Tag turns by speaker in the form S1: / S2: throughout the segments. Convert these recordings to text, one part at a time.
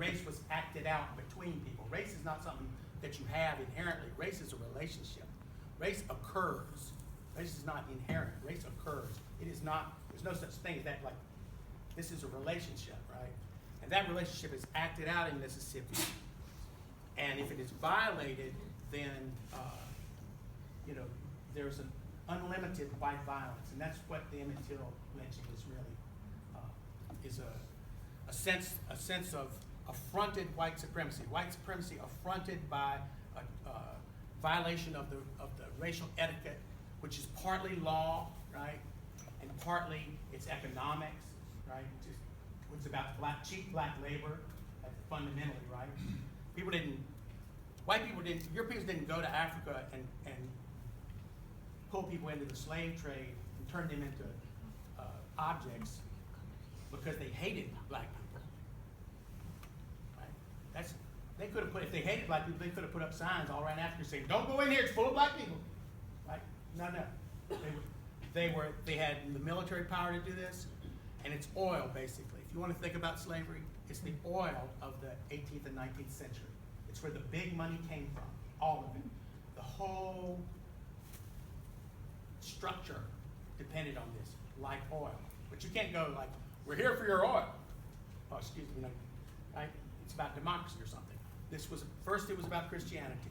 S1: race was acted out between people. Race is not something that you have inherently. Race is a relationship. Race occurs. Race is not inherent. Race occurs. It is not, there's no such thing as that, like, this is a relationship, right? And that relationship is acted out in Mississippi. And if it is violated, then, there's an unlimited white violence. And that's what the Emmett Till lynching is really, is a sense of affronted white supremacy. White supremacy affronted by a violation of the racial etiquette, which is partly law, right, and partly it's economics, right, it's about cheap black labor, fundamentally, right. Europeans didn't go to Africa and pull people into the slave trade and turn them into objects because they hated black people, right? They could have put, if they hated black people, they could have put up signs all around Africa saying, "Don't go in here, it's full of black people," right? No. They had the military power to do this, and it's oil, basically. If you want to think about slavery, it's the oil of the 18th and 19th century. It's where the big money came from, all of it. The whole structure depended on this, like oil. But you can't go like, "We're here for your oil." Oh, excuse me, right? It's about democracy or something. First it was about Christianity.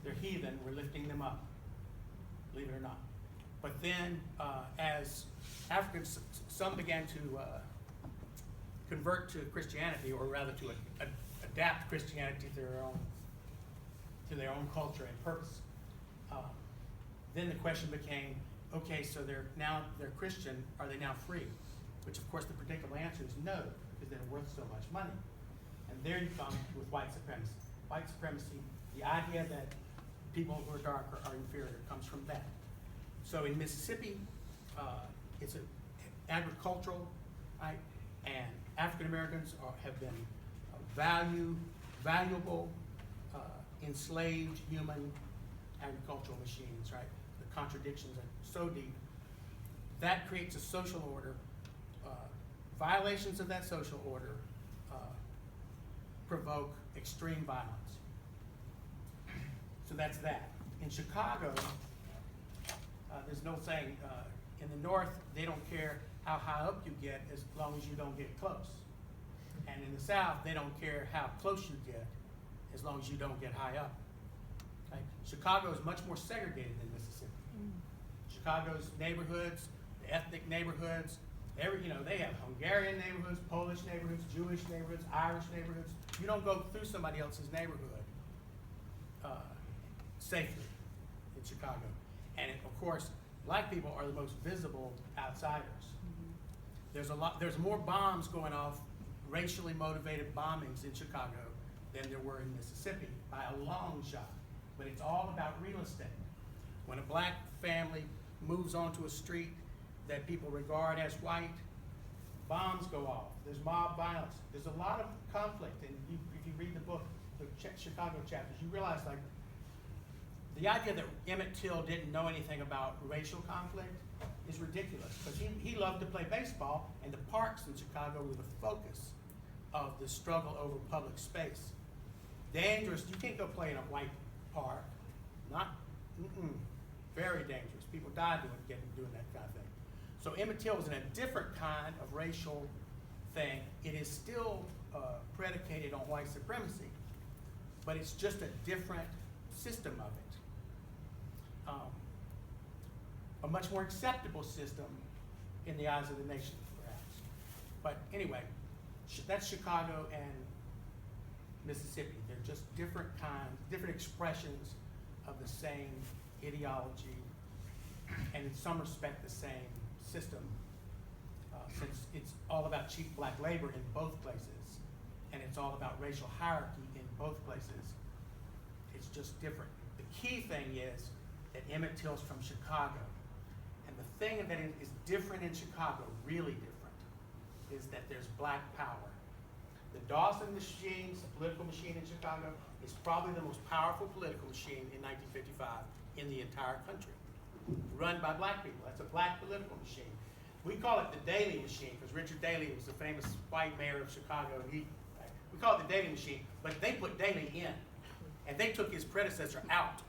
S1: They're heathen, we're lifting them up, believe it or not. But then, as Africans, some began to convert to Christianity, or rather to adapt Christianity to their own culture and purpose. Then the question became, okay, so they're Christian, are they now free? Which of course the predictable answer is no, because they're worth so much money. And there you come with white supremacy. White supremacy, the idea that people who are darker are inferior, comes from that. So in Mississippi, it's an agricultural, right? And African Americans have been valuable, enslaved human agricultural machines, right? The contradictions are so deep. That creates a social order. Violations of that social order provoke extreme violence. So that's that. In Chicago, there's no saying, in the North, they don't care how high up you get as long as you don't get close. And in the South, they don't care how close you get as long as you don't get high up. Okay? Chicago is much more segregated than Mississippi. Chicago's neighborhoods, the ethnic neighborhoods, they have Hungarian neighborhoods, Polish neighborhoods, Jewish neighborhoods, Irish neighborhoods. You don't go through somebody else's neighborhood safely in Chicago. And of course, black people are the most visible outsiders. There's more bombs going off, racially motivated bombings in Chicago than there were in Mississippi by a long shot. But it's all about real estate. When a black family moves onto a street that people regard as white, bombs go off. There's mob violence. There's a lot of conflict. And if you read the book, the Chicago chapters, you realize like the idea that Emmett Till didn't know anything about racial conflict is ridiculous, because he loved to play baseball, and the parks in Chicago were the focus of the struggle over public space. Dangerous. You can't go play in a white park. Very dangerous. People die doing that kind of thing. So Emmett Till was in a different kind of racial thing. It is still predicated on white supremacy, but it's just a different system of it. A much more acceptable system in the eyes of the nation, perhaps. But anyway, that's Chicago and Mississippi. They're just different expressions of the same ideology, and in some respect the same system, since it's all about cheap black labor in both places, and it's all about racial hierarchy in both places. It's just different. The key thing is that Emmett Till's from Chicago, and the thing that is different in Chicago, really different, is that there's black power. The Dawson machine, the political machine in Chicago, is probably the most powerful political machine in 1955 in the entire country, run by black people. That's a black political machine. We call it the Daley machine because Richard Daley was the famous white mayor of Chicago. we call it the Daley machine, but they put Daley in. And they took his predecessor out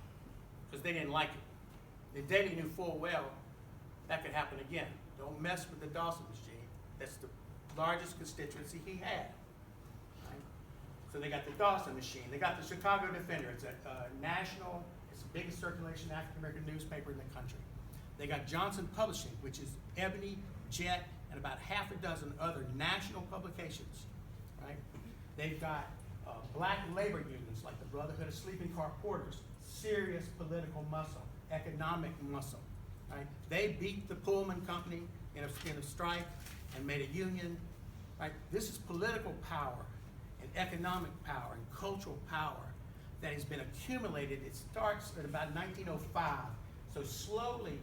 S1: because they didn't like it. The Daley knew full well that could happen again. Don't mess with the Dawson machine. That's the largest constituency he had. Right? So they got the Dawson machine. They got the Chicago Defender. It's a national, it's the biggest circulation African-American newspaper in the country. They got Johnson Publishing, which is Ebony, Jet, and about half a dozen other national publications. Right? They've got black labor unions like the Brotherhood of Sleeping Car Porters, serious political muscle, economic muscle. Right? They beat the Pullman Company in a strike and made a union. Right? This is political power and economic power and cultural power that has been accumulated. It starts at about 1905. So slowly,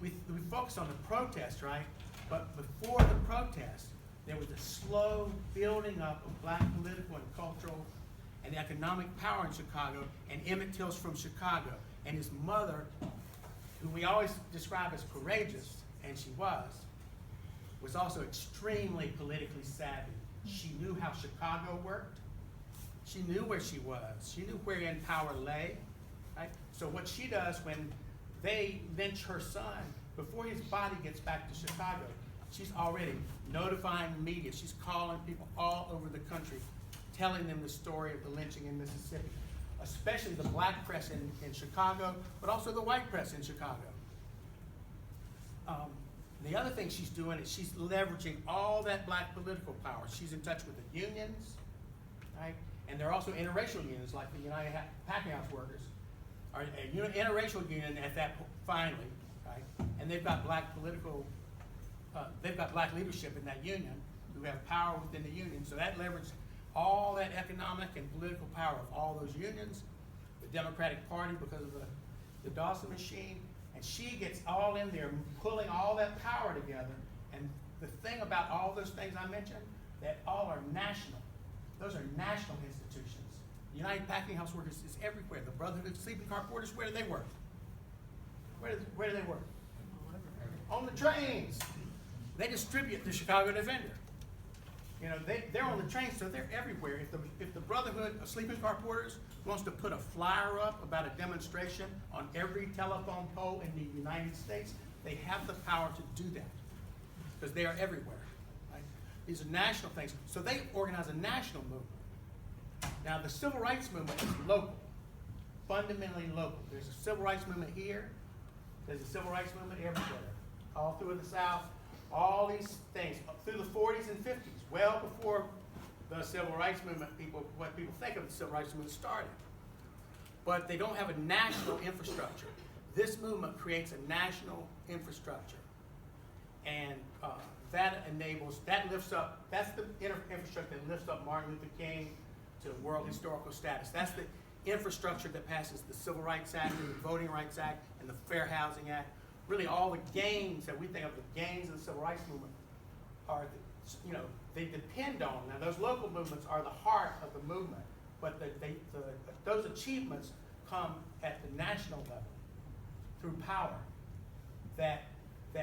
S1: we focus on the protest, right? But before the protest, there was a slow building up of black political and cultural and economic power in Chicago, and Emmett Till's from Chicago. And his mother, who we always describe as courageous, and she was also extremely politically savvy. She knew how Chicago worked. She knew where she was. She knew wherein power lay. Right? So what she does when they lynch her son, before his body gets back to Chicago, she's already notifying the media. She's calling people all over the country, telling them the story of the lynching in Mississippi, especially the black press in Chicago, but also the white press in Chicago. The other thing she's doing is she's leveraging all that black political power. She's in touch with the unions, right? And there are also interracial unions like the United Packing House Workers, or a interracial union at that point, finally, right? And they've got black political, they've got black leadership in that union who have power within the union. So that leverages all that economic and political power of all those unions, the Democratic Party because of the Dawson machine, and she gets all in there, pulling all that power together. And the thing about all those things I mentioned, that all are national. Those are national institutions. The United Packing House Workers is everywhere. The Brotherhood of Sleeping Car Porters, where do they work? Where do they work? On the trains. They distribute the Chicago Defender. You know, they're on the trains, so they're everywhere. If the Brotherhood of Sleeping Car Porters wants to put a flyer up about a demonstration on every telephone pole in the United States, they have the power to do that because they are everywhere. Right? These are national things. So they organize a national movement. Now, the civil rights movement is local, fundamentally local. There's a civil rights movement here. There's a civil rights movement everywhere, all through the South. All these things through the 40s and 50s, well before the civil rights movement, what people think of the civil rights movement started. But they don't have a national infrastructure. This movement creates a national infrastructure. And that lifts up, that's the infrastructure that lifts up Martin Luther King to world historical status. That's the infrastructure that passes the Civil Rights Act, and the Voting Rights Act, and the Fair Housing Act. Really, all the gains that we think of, the gains of the civil rights movement, are, they depend on. Now, those local movements are the heart of the movement, but those achievements come at the national level through power that